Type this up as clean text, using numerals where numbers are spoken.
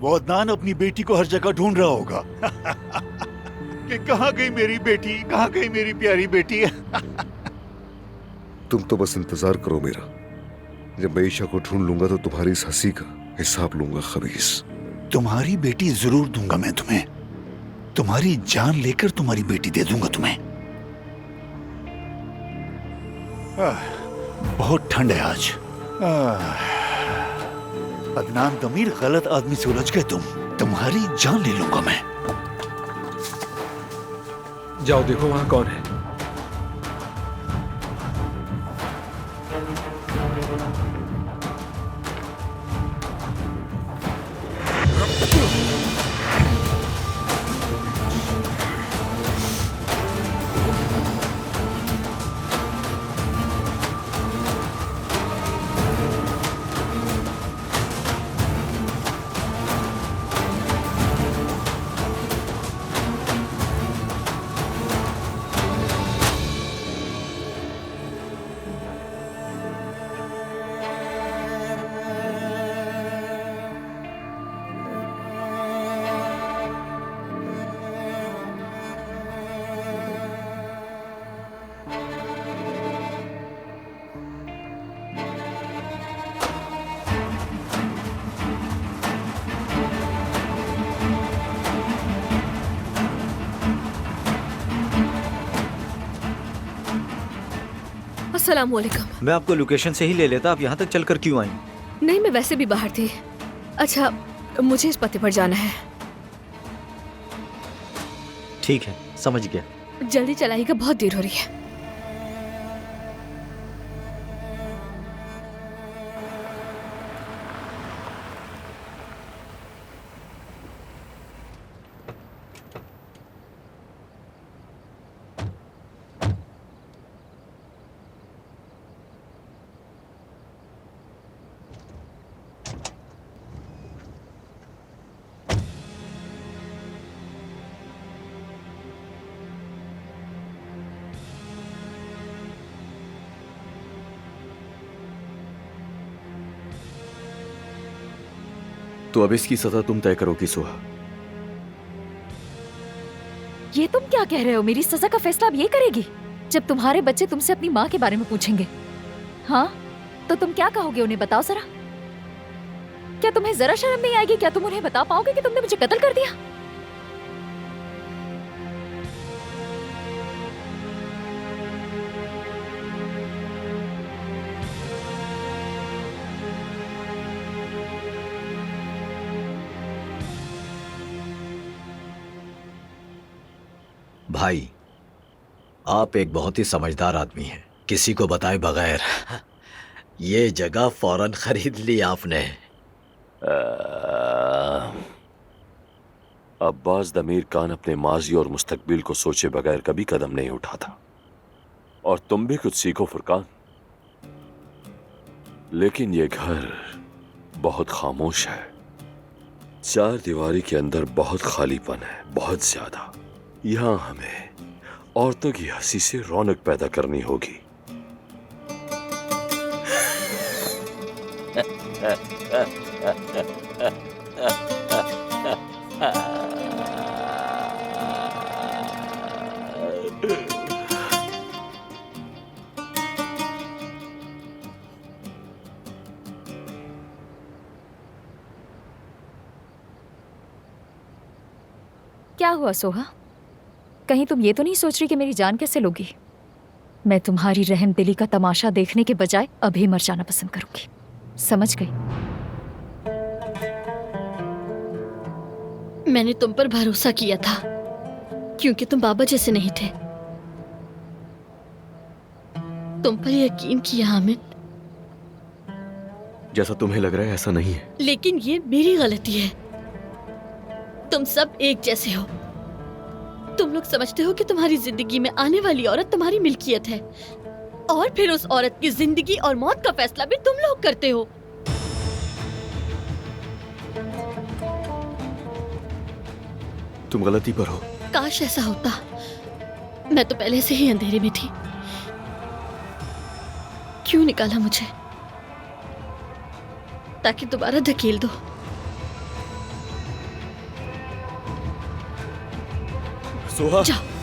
वो अदनान अपनी बेटी को हर जगह ढूंढ रहा होगा कि कहाँ गई मेरी बेटी, कहाँ गई मेरी प्यारी बेटी। तुम तो बस इंतजार करो मेरा। जब मैं ईशा को ढूंढ लूंगा तो तुम्हारी इस हंसी का हिसाब लूंगा खबीस। तुम्हारी बेटी जरूर दूंगा मैं तुम्हें। तुम्हारी जान लेकर तुम्हारी बेटी दे दूंगा तुम्हें। बहुत ठंड है आज। अदनान दमीर, गलत आदमी से उलझ गए तुम। तुम्हारी जान ले लूंगा मैं। जाओ देखो वहां कौन है। अस्सलाम वालेकुम। मैं आपको लोकेशन से ही ले लेता, आप यहाँ तक चलकर क्यों आई? नहीं, मैं वैसे भी बाहर थी। अच्छा, मुझे इस पते पर जाना है। ठीक है, समझ गया। जल्दी चलाइएगा, बहुत देर हो रही है। तो अब इसकी सजा तुम तय करोगी सुहा। ये तुम क्या कह रहे हो? मेरी सजा का फैसला अब ये करेगी? जब तुम्हारे बच्चे तुमसे अपनी माँ के बारे में पूछेंगे, हाँ, तो तुम क्या कहोगे उन्हें? बताओ जरा। क्या तुम्हें जरा शर्म नहीं आएगी? क्या तुम उन्हें बता पाओगे कि तुमने मुझे कत्ल कर दिया? भाई, आप एक बहुत ही समझदार आदमी हैं। किसी को बताए बगैर ये जगह फौरन खरीद ली आपने। अब्बास दमीर खान अपने माजी और मुस्तकबिल को सोचे बगैर कभी कदम नहीं उठाता। और तुम भी कुछ सीखो फुरकान। लेकिन ये घर बहुत खामोश है। चार दीवारी के अंदर बहुत खालीपन है, बहुत ज्यादा। यहां हमें औरतों की हंसी से रौनक पैदा करनी होगी। क्या हुआ सोहा? कहीं तुम ये तो नहीं सोच रही कि मेरी जान कैसे लोगी? मैं तुम्हारी रहमदिली का तमाशा देखने के बजाय अभी मर जाना पसंद करूंगी। समझ गई? मैंने तुम पर भरोसा किया था क्योंकि तुम बाबा जैसे नहीं थे। तुम पर यकीन किया हामिद। जैसा तुम्हें लग रहा है ऐसा नहीं है। लेकिन ये मेरी गलती है। तुम सब एक जैसे हो। तुम लोग समझते हो कि तुम्हारी जिंदगी में आने वाली औरत तुम्हारी मिल्कियत है, और फिर उस औरत की जिंदगी और मौत का फैसला भी तुम लोग करते हो। तुम गलती पर हो। काश ऐसा होता। मैं तो पहले से ही अंधेरे में थी। क्यों निकाला मुझे? ताकि दोबारा धकेल दो। सुहा जाओ।